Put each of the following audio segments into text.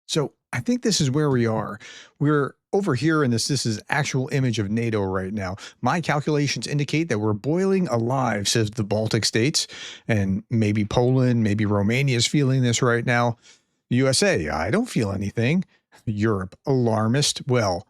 So I think this is where we are. We're over here in this is actual image of NATO right now. My calculations indicate that we're boiling alive, says the Baltic states, and maybe Poland, maybe Romania is feeling this right now. USA, I don't feel anything. Europe, alarmist. Well,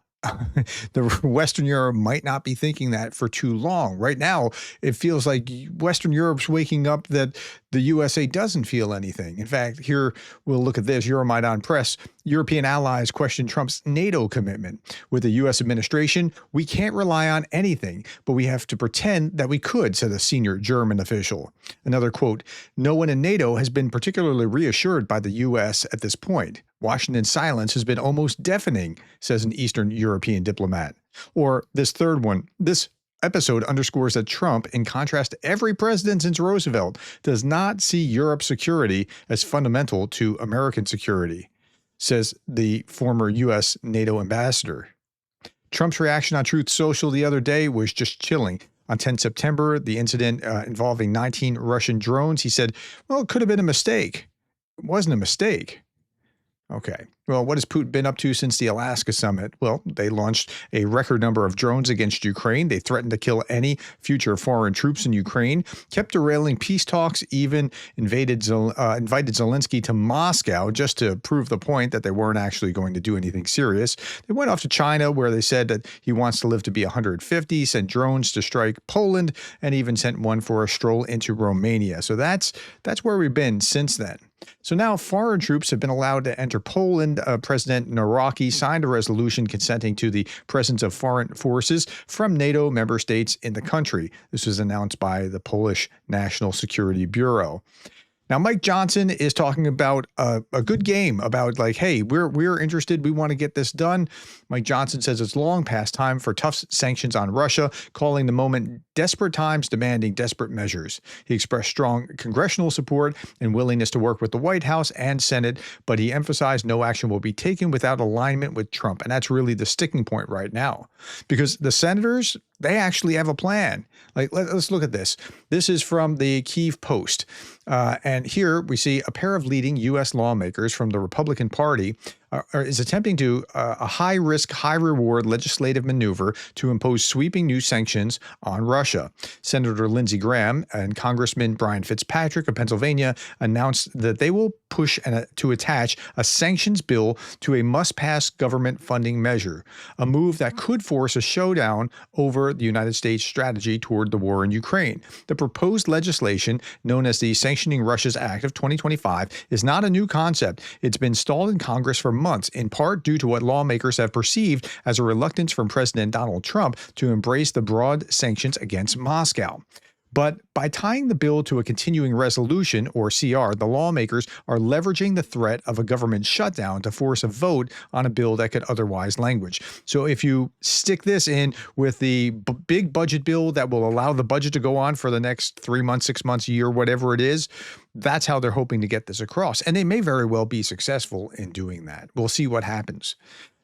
the Western Europe might not be thinking that for too long. Right now, it feels like Western Europe's waking up that the USA doesn't feel anything. In fact, here we'll look at this. Euromaidan Press, European allies question Trump's NATO commitment. With the U.S. administration, we can't rely on anything, but we have to pretend that we could, said a senior German official. Another quote, no one in NATO has been particularly reassured by the U.S. at this point. Washington's silence has been almost deafening, says an Eastern European diplomat. Or this third one, this episode underscores that Trump, in contrast to every president since Roosevelt, does not see Europe's security as fundamental to American security, says the former U.S. NATO ambassador. Trump's reaction on Truth Social the other day was just chilling. On 10 September, the incident involving 19 Russian drones, he said, well, it could have been a mistake. It wasn't a mistake. Okay. Well, what has Putin been up to since the Alaska summit? Well, they launched a record number of drones against Ukraine. They threatened to kill any future foreign troops in Ukraine, kept derailing peace talks, even invited Zelensky to Moscow just to prove the point that they weren't actually going to do anything serious. They went off to China, where they said that he wants to live to be 150, sent drones to strike Poland, and even sent one for a stroll into Romania. So that's where we've been since then. So now foreign troops have been allowed to enter Poland. President Naraki signed a resolution consenting to the presence of foreign forces from NATO member states in the country. This was announced by the Polish National Security Bureau. Now, Mike Johnson is talking about a good game about like, hey, we're interested. We want to get this done. Mike Johnson says it's long past time for tough sanctions on Russia, calling the moment desperate times demanding desperate measures. He expressed strong congressional support and willingness to work with the White House and Senate, but he emphasized no action will be taken without alignment with Trump. And that's really the sticking point right now, because the senators, they actually have a plan. Like, let's look at this. This is from the Kyiv Post. And here we see a pair of leading U.S. lawmakers from the Republican Party is attempting to a high-risk, high-reward legislative maneuver to impose sweeping new sanctions on Russia. Senator Lindsey Graham and Congressman Brian Fitzpatrick of Pennsylvania announced that they will push to attach a sanctions bill to a must-pass government funding measure, a move that could force a showdown over the United States' strategy toward the war in Ukraine. The proposed legislation, known as the Sanctioning Russia's Act of 2025, is not a new concept. It's been stalled in Congress for months, in part due to what lawmakers have perceived as a reluctance from President Donald Trump to embrace the broad sanctions against Moscow. But by tying the bill to a continuing resolution, or CR, the lawmakers are leveraging the threat of a government shutdown to force a vote on a bill that could otherwise languish. So if you stick this in with the big budget bill that will allow the budget to go on for the next 3 months, 6 months, a year, whatever it is, that's how they're hoping to get this across. And they may very well be successful in doing that. We'll see what happens.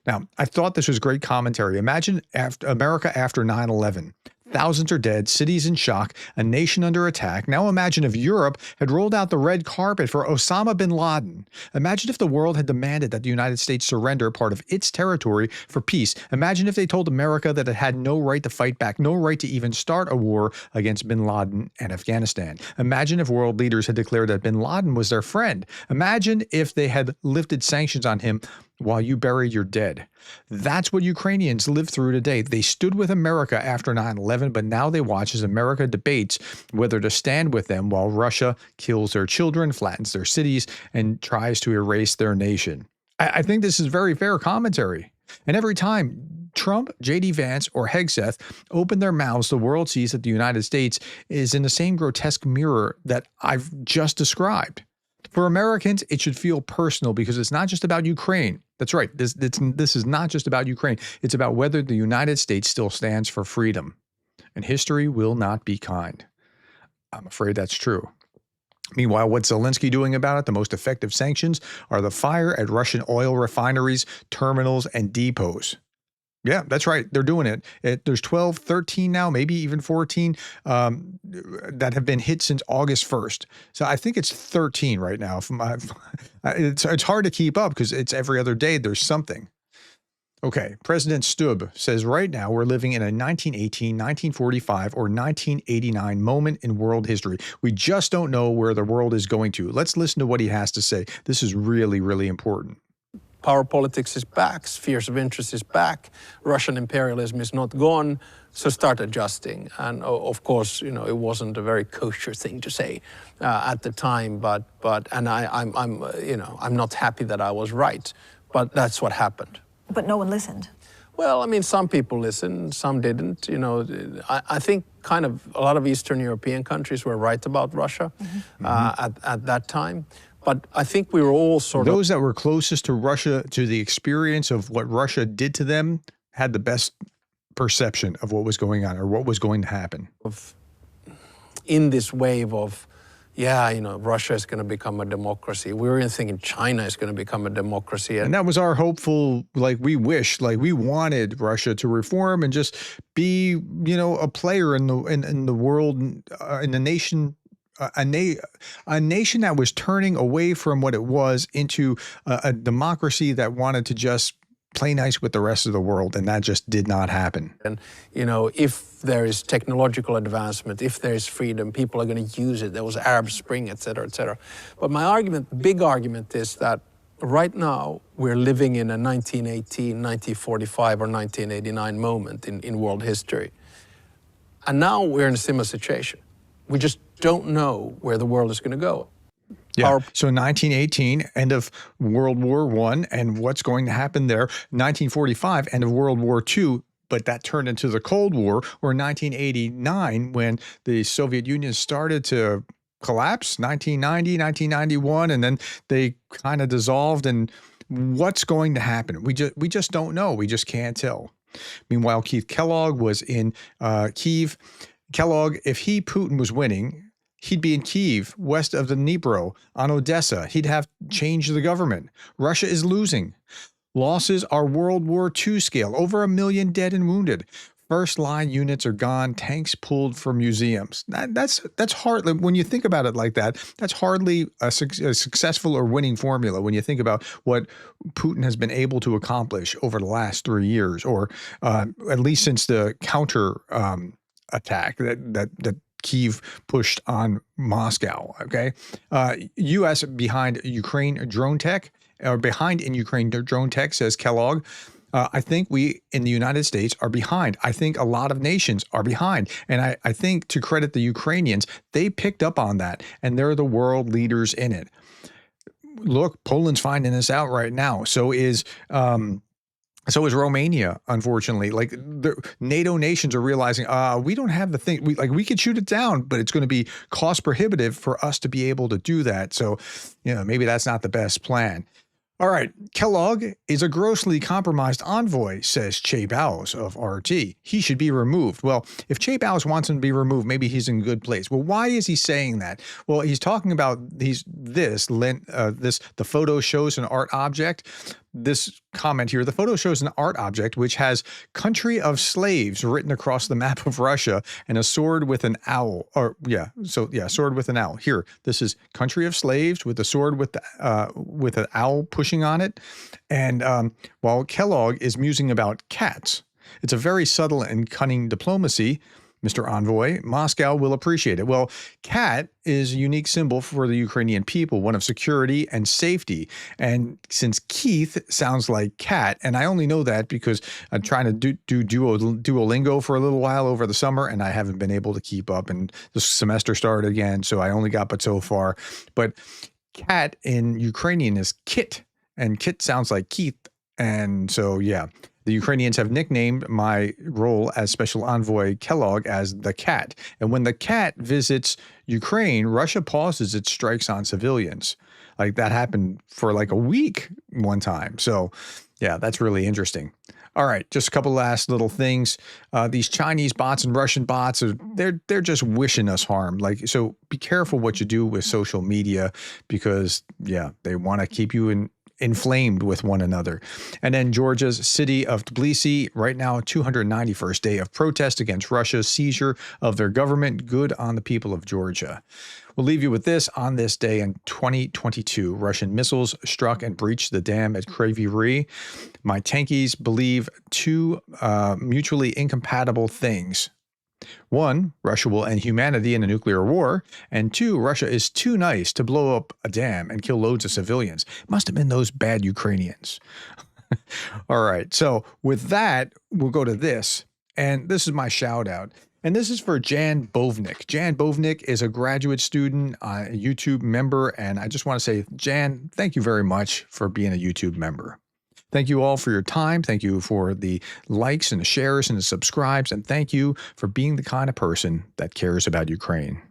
Now, I thought this was great commentary. Imagine America after 9/11. Thousands are dead, cities in shock, a nation under attack. Now imagine if Europe had rolled out the red carpet for Osama bin Laden. Imagine if the world had demanded that the United States surrender part of its territory for peace. Imagine if they told America that it had no right to fight back, no right to even start a war against bin Laden and Afghanistan. Imagine if world leaders had declared that bin Laden was their friend. Imagine if they had lifted sanctions on him while you buried your dead. That's what Ukrainians live through today. They stood with America after 9/11, but now they watch as America debates whether to stand with them while Russia kills their children, flattens their cities, and tries to erase their nation. I think this is very fair commentary. And every time Trump, J.D. Vance, or Hegseth open their mouths, the world sees that the United States is in the same grotesque mirror that I've just described. For Americans, it should feel personal because it's not just about Ukraine. That's right. This is not just about Ukraine. It's about whether the United States still stands for freedom. And history will not be kind. I'm afraid that's true. Meanwhile, what's Zelensky doing about it? The most effective sanctions are the fire at Russian oil refineries, terminals, and depots. Yeah, that's right. They're doing it. There's 12, 13 now, maybe even 14 that have been hit since August 1st. So I think it's 13 right now. It's hard to keep up because it's every other day there's something. Okay, President Stubb says right now we're living in a 1918, 1945, or 1989 moment in world history. We just don't know where the world is going to. Let's listen to what he has to say. This is really, really important. Power politics is back, spheres of interest is back, Russian imperialism is not gone, so start adjusting. And of course, you know, it wasn't a very kosher thing to say at the time, and I'm not happy that I was right, but that's what happened. But no one listened. Well, I mean, some people listened, some didn't. You know, I think kind of a lot of Eastern European countries were right about Russia at that time. But I think we were all those that were closest to Russia, to the experience of what Russia did to them, had the best perception of what was going on or what was going to happen. In this wave of, yeah, you know, Russia is going to become a democracy. We were even thinking China is going to become a democracy. And that was our hopeful, like we wanted Russia to reform and just be, you know, a player in the world, in the nation. A nation that was turning away from what it was into a democracy that wanted to just play nice with the rest of the world, and that just did not happen. And, you know, if there is technological advancement, if there is freedom, people are going to use it. There was Arab Spring, et cetera, et cetera. But my argument, big argument, is that right now we're living in a 1918, 1945, or 1989 moment in world history. And now we're in a similar situation. We just don't know where the world is going to go. Yeah. So 1918, end of World War I, and what's going to happen there? 1945, end of World War II, but that turned into the Cold War, or 1989, when the Soviet Union started to collapse, 1990, 1991, and then they kind of dissolved. And what's going to happen? We just don't know. We just can't tell. Meanwhile, Keith Kellogg was in Kyiv. Kellogg, if Putin was winning, he'd be in Kyiv, west of the Dnipro, on Odessa. He'd have changed the government. Russia is losing. Losses are World War II scale, over 1 million dead and wounded. First line units are gone, tanks pulled from museums. That's hardly, when you think about it like that, that's hardly a successful or winning formula when you think about what Putin has been able to accomplish over the last 3 years, or at least since the counter attack that Kyiv pushed on Moscow. Okay, U.S. behind Ukraine drone tech, or behind in Ukraine drone tech, says Kellogg. I think we in the United States are behind. I think a lot of nations are behind. And I think, to credit the Ukrainians, they picked up on that, and they're the world leaders in it. Look, Poland's finding this out right now. So is Romania, unfortunately. Like, the NATO nations are realizing, we don't have the thing. We could shoot it down, but it's going to be cost prohibitive for us to be able to do that. So, you know, maybe that's not the best plan. All right, Kellogg is a grossly compromised envoy, says Che Bowes of RT. He should be removed. Well, if Che Bowes wants him to be removed, maybe he's in a good place. Well, why is he saying that? Well, he's talking about the photo shows an art object. This comment here, the photo shows an art object which has "country of slaves" written across the map of Russia, and a sword with an owl. Sword with an owl. Here, this is "country of slaves" with a sword with an owl pushing on it. And while Kellogg is musing about cats, it's a very subtle and cunning diplomacy. Mr. Envoy, Moscow will appreciate it. Well, cat is a unique symbol for the Ukrainian people, one of security and safety. And since Keith sounds like cat, and I only know that because I'm trying to do Duolingo for a little while over the summer, and I haven't been able to keep up, and the semester started again, so I only got but so far. But cat in Ukrainian is kit, and kit sounds like Keith. And so, yeah. The Ukrainians have nicknamed my role as Special Envoy Kellogg as the Cat. And when the Cat visits Ukraine, Russia pauses its strikes on civilians. Like, that happened for like a week one time. So, yeah, that's really interesting. All right, just a couple last little things. These Chinese bots and Russian bots, they're just wishing us harm. Like, so be careful what you do with social media, because, yeah, they want to keep you inflamed with one another. And then Georgia's city of Tbilisi, right now, 291st day of protest against Russia's seizure of their government. Good on the people of Georgia. We'll leave you with this. On this day in 2022, Russian missiles struck and breached the dam at Kryvyi Rih. My tankies believe two mutually incompatible things. One, Russia will end humanity in a nuclear war. And two, Russia is too nice to blow up a dam and kill loads of civilians. It must have been those bad Ukrainians. All right. So with that, we'll go to this. And this is my shout out. And this is for Jan Bovnik. Jan Bovnik is a graduate student, a YouTube member. And I just want to say, Jan, thank you very much for being a YouTube member. Thank you all for your time. Thank you for the likes and the shares and the subscribes. And thank you for being the kind of person that cares about Ukraine.